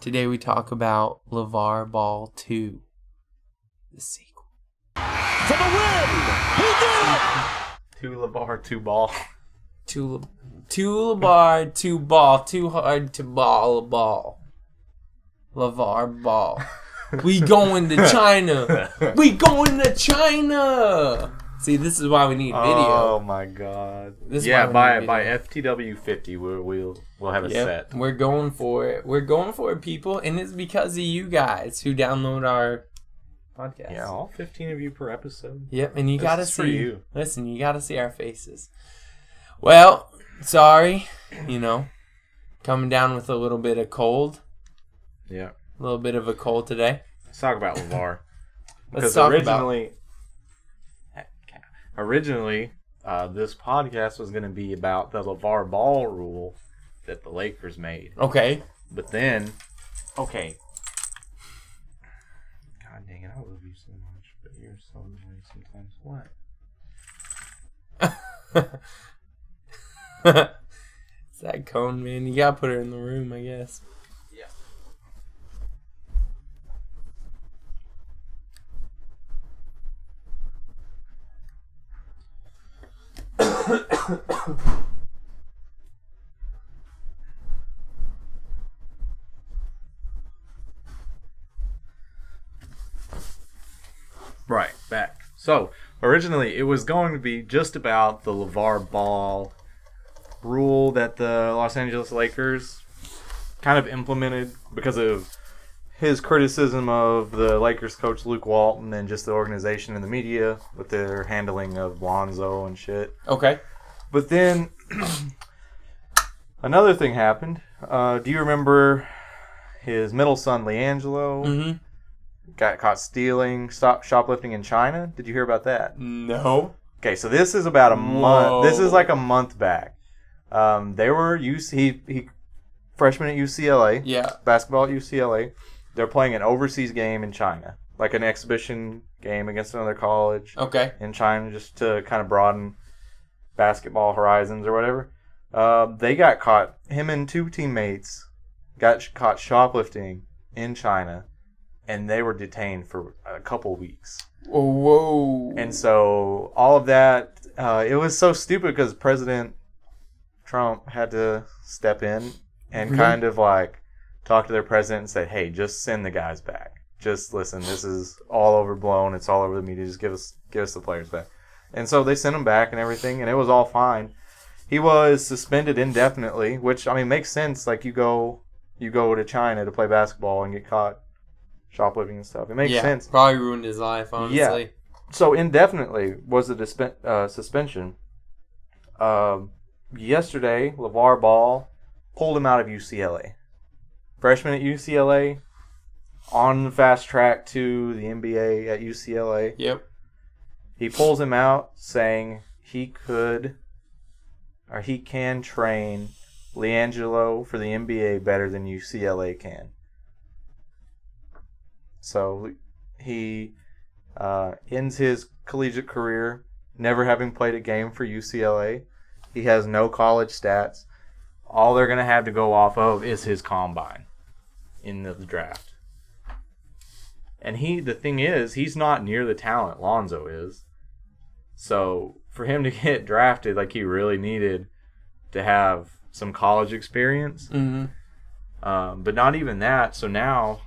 Today we talk about LaVar Ball 2, the sequel. For the win! He did it! 2 LaVar, 2 ball. Two LaVar, 2 ball, too hard to ball a ball. LaVar Ball. We going to China. We going to China. See, this is why we need video. Oh my god. This is yeah, why we by need FTW 50 we'll have a set. We're going for it. We're going for it, people, and it's because of you guys who download our podcast. Yeah, all 15 of you per episode. Yep, and you got to see. You. Listen, you got to see our faces. Well, sorry, coming down with a little bit of cold. Yeah. A little bit of a cold today. Let's talk about LaVar. Let's talk Originally, this podcast was going to be about the LaVar Ball rule that the Lakers made. Okay. But then, God dang it, I love you so much, but you're so annoying sometimes. What? It's that cone, man. You gotta put her in the room, I guess. Yeah. Right, back. So, originally, it was going to be just about the LaVar Ball rule that the Los Angeles Lakers kind of implemented because of his criticism of the Lakers coach Luke Walton and just the organization and the media with their handling of Lonzo and shit. Okay. But then another thing happened. Do you remember his middle son, Liangelo? Mm-hmm. Got caught stealing, shoplifting in China. Did you hear about that? No. Okay, so this is about a month. This is like a month back. They were he freshman at UCLA. Yeah. Basketball at UCLA. They're playing an overseas game in China, like an exhibition game against another college. Okay. In China, just to kind of broaden basketball horizons or whatever. They got caught. Him and 2 teammates got caught shoplifting in China, and they were detained for a couple weeks. Whoa. And so all of that, it was so stupid because President Trump had to step in and kind of like talk to their president and say, hey, just send the guys back. Just listen, this is all overblown. It's all over the media. Just give us the players back. And so they sent him back and everything, and it was all fine. He was suspended indefinitely, which, I mean, makes sense. Like, you go to China to play basketball and get caught shoplifting and stuff. It makes sense. Probably ruined his life, honestly. Yeah. So indefinitely was the suspension. Yesterday, LaVar Ball pulled him out of UCLA. Freshman at UCLA, on the fast track to the NBA at UCLA. Yep. He pulls him out saying he can train Liangelo for the NBA better than UCLA can. So he ends his collegiate career never having played a game for UCLA. He has no college stats. All they're going to have to go off of is his combine in the draft. And the thing is, he's not near the talent Lonzo is. So for him to get drafted, like, he really needed to have some college experience. Mm-hmm. But not even that. So now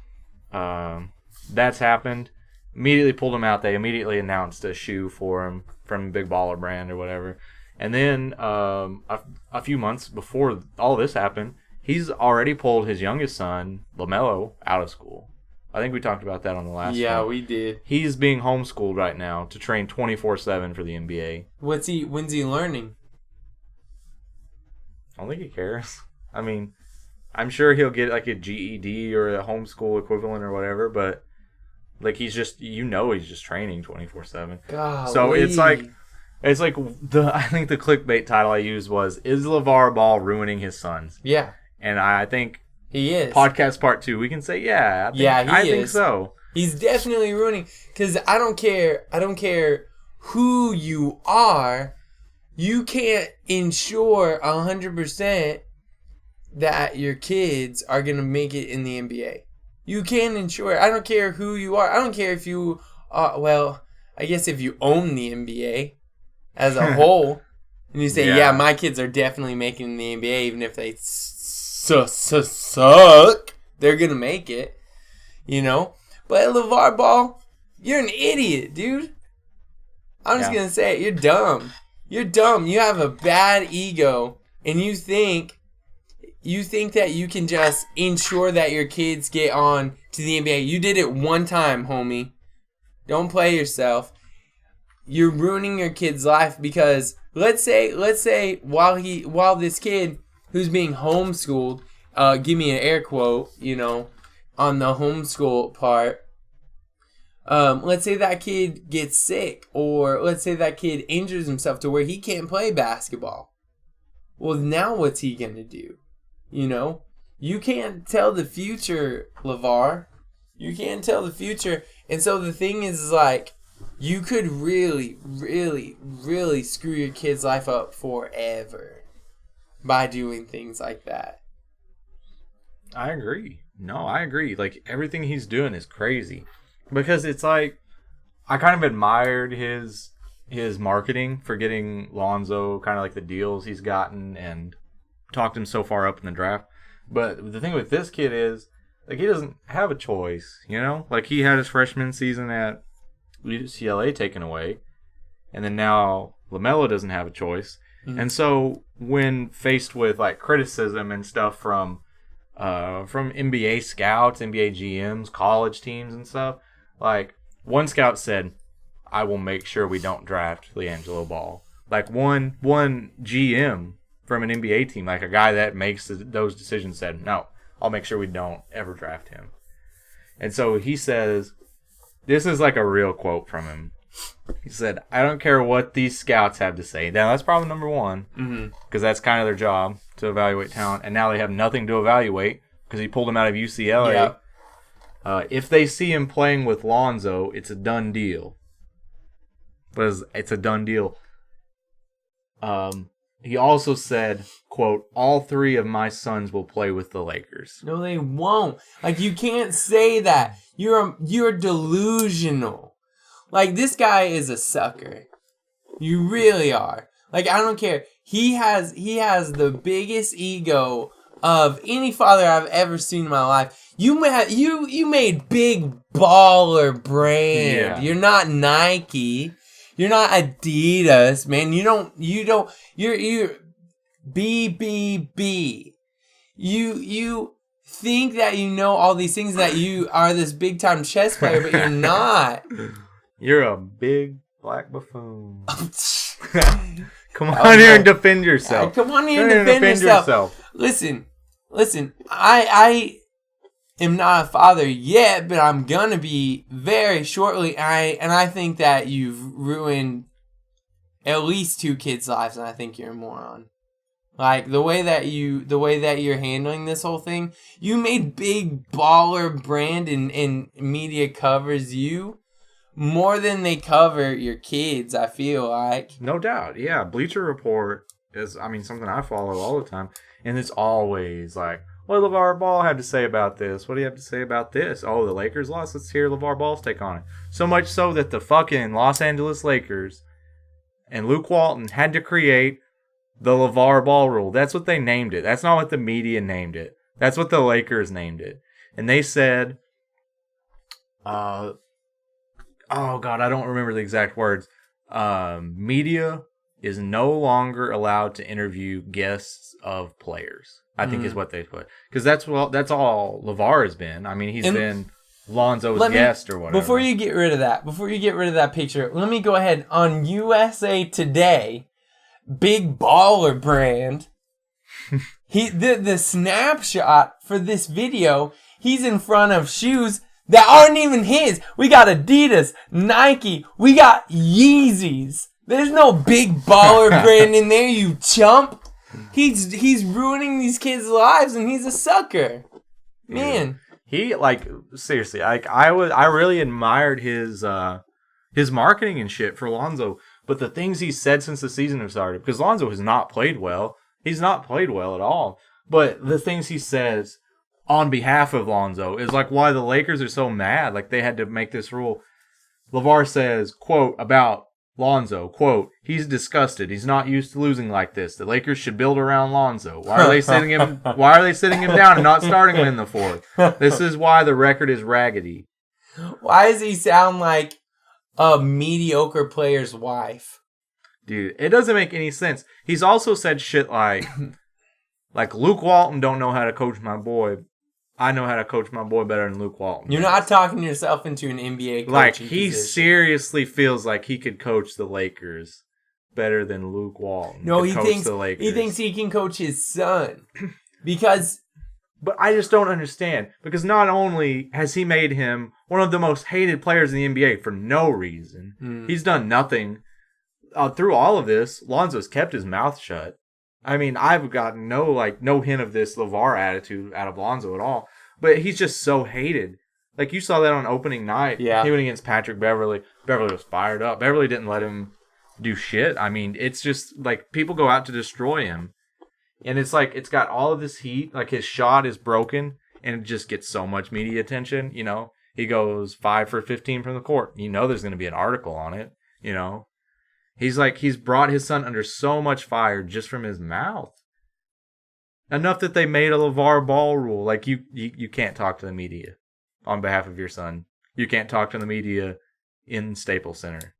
that's happened. Immediately pulled him out. They immediately announced a shoe for him from Big Baller Brand or whatever. And then a few months before all this happened, he's already pulled his youngest son, LaMelo, out of school. I think we talked about that on the last one. Yeah, we did. He's being homeschooled right now to train 24/7 for the NBA. When's he learning? I don't think he cares. I mean, I'm sure he'll get like a GED or a homeschool equivalent or whatever, but like he's just training 24/7. Golly. So it's like I think the clickbait title I used was, is LaVar Ball ruining his sons? Yeah. And I think he is. Podcast part 2, we can say, yeah. I think so. He's definitely ruining, because I don't care who you are, you can't ensure 100% that your kids are going to make it in the NBA. You can ensure it. I don't care who you are. I don't care if you well, I guess if you own the NBA as a whole, and you say, yeah, my kids are definitely making the NBA, even if they suck, they're going to make it, you know? But LaVar Ball, you're an idiot, dude. I'm just going to say it. You're dumb. You're dumb. You have a bad ego, and you think that you can just ensure that your kids get on to the NBA. You did it one time, homie. Don't play yourself. You're ruining your kid's life because let's say while this kid who's being homeschooled, give me an air quote, you know, on the homeschool part. Let's say that kid gets sick, or let's say that kid injures himself to where he can't play basketball. Well, now what's he gonna do? You know, you can't tell the future, LaVar. You can't tell the future. And so the thing is like, you could really, really, really screw your kid's life up forever by doing things like that. I agree. No, I agree. Like, everything he's doing is crazy. Because it's like, I kind of admired his marketing for getting Lonzo, kind of like the deals he's gotten, and talked him so far up in the draft. But the thing with this kid is, like, he doesn't have a choice, you know? Like, he had his freshman season at UCLA taken away, and then now LaMelo doesn't have a choice. Mm-hmm. And so when faced with, like, criticism and stuff from NBA scouts, NBA GMs, college teams and stuff, like, one scout said, I will make sure we don't draft Liangelo Ball. Like, one GM from an NBA team, like a guy that makes those decisions, said, no, I'll make sure we don't ever draft him. And so he says, this is like a real quote from him. He said, I don't care what these scouts have to say. Now, that's problem number one, because that's kind of their job, to evaluate talent. And now they have nothing to evaluate because he pulled him out of UCLA. Yeah. If they see him playing with Lonzo, it's a done deal. But it's a done deal. He also said, quote, all three of my sons will play with the Lakers. No, they won't. Like, you can't say that. You're delusional. Like, this guy is a sucker. You really are. Like, I don't care. He has the biggest ego of any father I've ever seen in my life. You made big baller brand. Yeah. You're not Nike. You're not Adidas, man. You're BBB. You think that you know all these things, that you are this big time chess player, but you're not. You're a big black buffoon. Come on here and defend yourself. Come on here and defend yourself. Listen. I am not a father yet, but I'm gonna be very shortly. And I think that you've ruined at least 2 kids' lives, and I think you're a moron. Like, the way that you're handling this whole thing, you made big baller brand and media covers you more than they cover your kids, I feel like. No doubt, yeah. Bleacher Report is, something I follow all the time, and it's always like, what did LaVar Ball have to say about this? What do you have to say about this? Oh, the Lakers lost. Let's hear LaVar Ball's take on it. So much so that the fucking Los Angeles Lakers and Luke Walton had to create the LaVar Ball rule. That's what they named it. That's not what the media named it. That's what the Lakers named it. And they said, oh God, I don't remember the exact words. Media is no longer allowed to interview guests of players, I think is what they put. Because that's all LaVar has been. He's been Lonzo's guest or whatever. Before you get rid of that picture, let me go ahead on USA Today, big baller brand. The snapshot for this video, he's in front of shoes that aren't even his. We got Adidas, Nike, we got Yeezys. There's no big baller brand in there, you chump. He's ruining these kids' lives, and he's a sucker, man. He, seriously, I really admired his marketing and shit for Lonzo, but the things he said since the season have started, because Lonzo has not played well. He's not played well at all. But the things he says on behalf of Lonzo is like why the Lakers are so mad. Like they had to make this rule. LaVar says, quote, about Lonzo, quote, he's disgusted. He's not used to losing like this. The Lakers should build around Lonzo. Why are they sitting him down and not starting him in the fourth? This is why the record is raggedy. Why does he sound like a mediocre player's wife? Dude, it doesn't make any sense. He's also said shit like Luke Walton don't know how to coach my boy. I know how to coach my boy better than Luke Walton. You're not talking yourself into an NBA coaching like he position. seriously feels like he could coach the Lakers better than Luke Walton. No, he thinks he can coach his son because. But I just don't understand because not only has he made him one of the most hated players in the NBA for no reason, he's done nothing through all of this. Lonzo's kept his mouth shut. I mean, I've gotten no hint of this LaVar attitude out of Lonzo at all. But he's just so hated. Like, you saw that on opening night. Yeah. He went against Patrick Beverly. Beverly was fired up. Beverly didn't let him do shit. I mean, it's just, like, people go out to destroy him. And it's like, it's got all of this heat. Like, his shot is broken. And it just gets so much media attention, you know. He goes 5 for 15 from the court. You know there's going to be an article on it, you know. He's brought his son under so much fire just from his mouth. Enough that they made a LaVar Ball rule. Like, you can't talk to the media on behalf of your son. You can't talk to the media in Staples Center.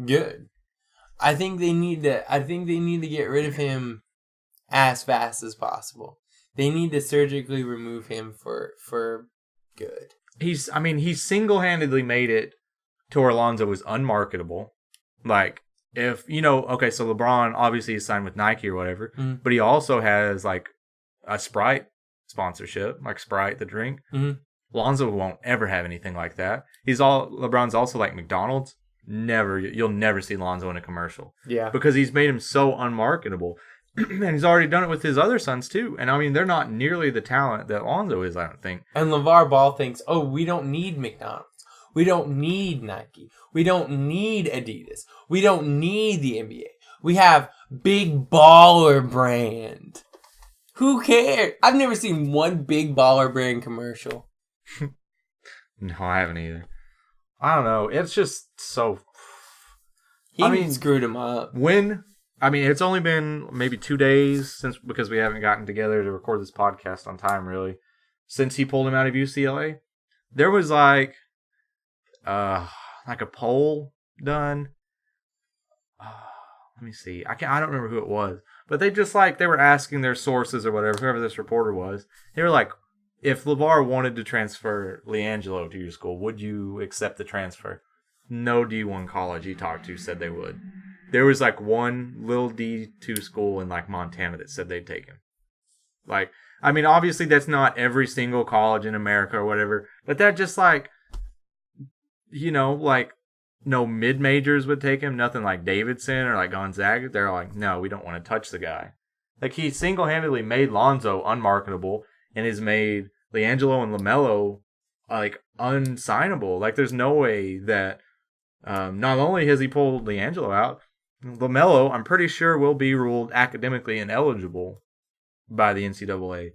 Good. I think they need to get rid of him as fast as possible. They need to surgically remove him for good. He's single-handedly made it to where Lonzo was unmarketable. Like, if, you know, okay, so LeBron obviously is signed with Nike or whatever, but he also has, like, a Sprite sponsorship, like Sprite, the drink. Mm-hmm. Lonzo won't ever have anything like that. LeBron's also like McDonald's. You'll never see Lonzo in a commercial. Yeah. Because he's made him so unmarketable. And he's already done it with his other sons, too. And, I mean, they're not nearly the talent that Lonzo is, I don't think. And LaVar Ball thinks, oh, we don't need McDonald's. We don't need Nike. We don't need Adidas. We don't need the NBA. We have Big Baller Brand. Who cares? I've never seen one Big Baller Brand commercial. No, I haven't either. I don't know. It's just so... He screwed him up. It's only been maybe 2 days because we haven't gotten together to record this podcast on time, really, since he pulled him out of UCLA. There was like a poll done. Let me see. I don't remember who it was, but they were asking their sources or whatever, whoever this reporter was. They were like, if LaVar wanted to transfer Liangelo to your school, would you accept the transfer? No D1 college he talked to said they would. There was like one little D2 school in like Montana that said they'd take him. Like, I mean, obviously that's not every single college in America or whatever, but that just like, you know, like no mid-majors would take him, nothing like Davidson or like Gonzaga. They're like, no, we don't want to touch the guy. Like, he single-handedly made Lonzo unmarketable and has made Liangelo and LaMelo like unsignable. Like, there's no way that not only has he pulled Liangelo out, LaMelo, I'm pretty sure, will be ruled academically ineligible by the NCAA.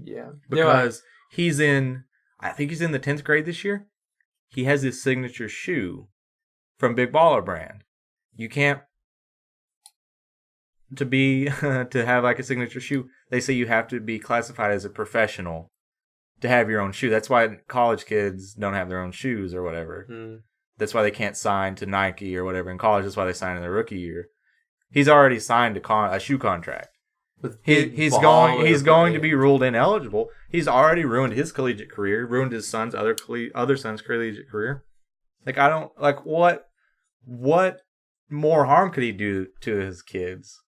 Yeah. Because I think he's in the 10th grade this year. He has his signature shoe from Big Baller Brand. You can't, to have like a signature shoe, they say you have to be classified as a professional to have your own shoe. That's why college kids don't have their own shoes or whatever. That's why they can't sign to Nike or whatever in college. That's why they sign in their rookie year. He's already signed a shoe contract. He's going to be ruled ineligible. He's already ruined his collegiate career, ruined his son's other son's collegiate career. Like, I don't like what more harm could he do to his kids?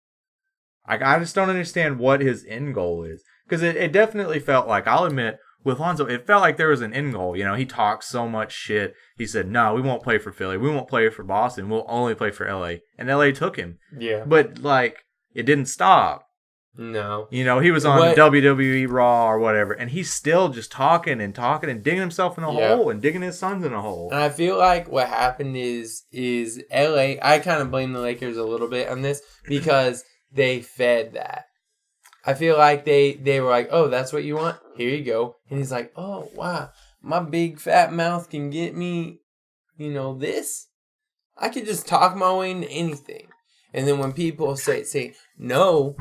Like, I just don't understand what his end goal is, because it definitely felt like, I'll admit, with Lonzo, it felt like there was an end goal. You know, he talked so much shit. He said, no, we won't play for Philly. We won't play for Boston. We'll only play for LA. And LA took him. Yeah. But, like, it didn't stop. No. You know, he was on WWE Raw or whatever, and he's still just talking and digging himself in a hole and digging his sons in a hole. And I feel like what happened is LA, I kind of blame the Lakers a little bit on this because they fed that. I feel like they were like, oh, that's what you want? Here you go. And he's like, oh, wow, my big fat mouth can get me, this. I could just talk my way into anything. And then when people say no,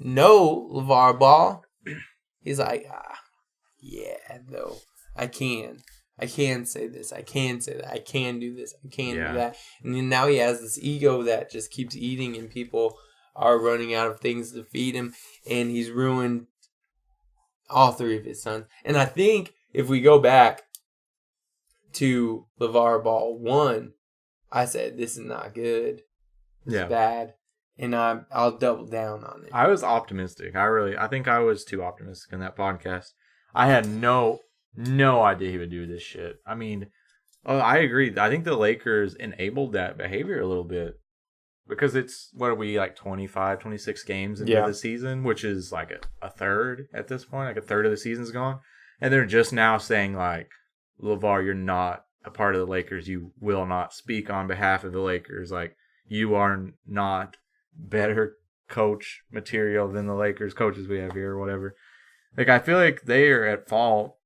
LaVar Ball, he's like, yeah, though, I can say this, I can say that, I can do this, I can do that. And then now he has this ego that just keeps eating, and people are running out of things to feed him, and he's ruined all three of his sons. And I think if we go back to LaVar Ball 1, I said, this is not good. It's bad. And I'll double down on it. I was optimistic. I think I was too optimistic in that podcast. I had no idea he would do this shit. I mean, I agree. I think the Lakers enabled that behavior a little bit. Because it's, what are we, like 25, 26 games into the season, which is like a third at this point. Like a third of the season's gone. And they're just now saying, like, LaVar, you're not a part of the Lakers. You will not speak on behalf of the Lakers. Like, you are not better coach material than the Lakers coaches we have here or whatever. Like, I feel like they are at fault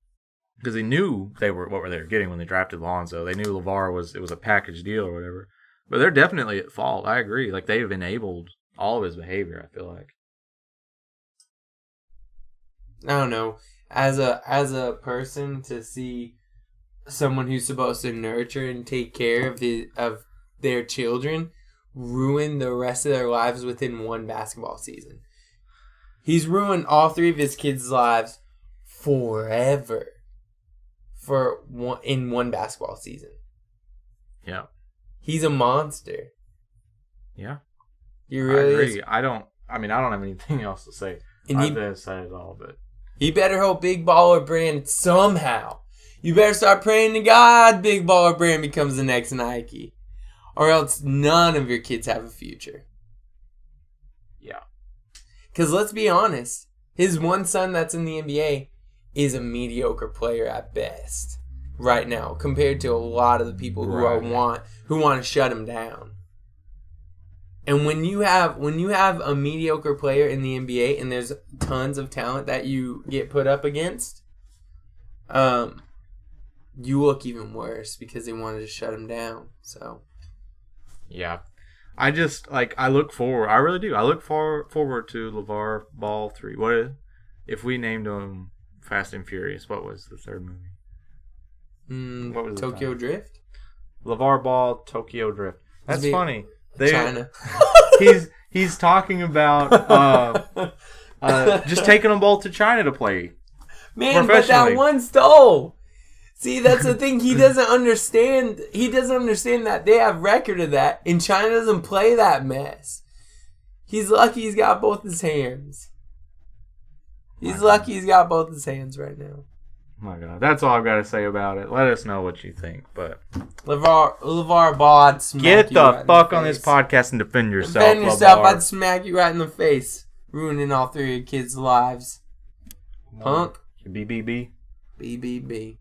because they knew what they were getting when they drafted Lonzo. They knew LaVar was a package deal or whatever. But they're definitely at fault. I agree. Like, they've enabled all of his behavior, I feel like. I don't know. As a person, to see someone who's supposed to nurture and take care of their children ruin the rest of their lives within one basketball season. He's ruined all three of his kids' lives forever in one basketball season. Yeah. He's a monster. Yeah. He really I agree. is. I don't have anything else to say. I've said it all, but he better hope Big Baller Brand somehow. You better start praying to God Big Baller Brand becomes the next Nike. Or else none of your kids have a future. Yeah. Because let's be honest, his one son that's in the NBA is a mediocre player at best right now, compared to a lot of the people who want to shut him down. And when you have a mediocre player in the NBA and there's tons of talent that you get put up against, you look even worse because they wanted to shut him down. So, yeah, I look forward. I really do. I look forward to LaVar Ball 3. What if we named him Fast and Furious? What was the third movie? What was Tokyo Drift? LaVar Ball Tokyo Drift. That's funny. China. he's talking about just taking them both to China to play. Man, but that one stole. See, that's the thing. He doesn't understand. He doesn't understand that they have record of that, and China doesn't play that mess. He's lucky he's got both his hands. He's lucky he's got both his hands right now. Oh my God, that's all I've got to say about it. Let us know what you think. But LaVar Ball, I'd smack get you the right fuck in on the this face. podcast and defend yourself. Defend yourself. LaVar. I'd smack you right in the face, ruining all three of your kids' lives. Punk. BBB. BBB.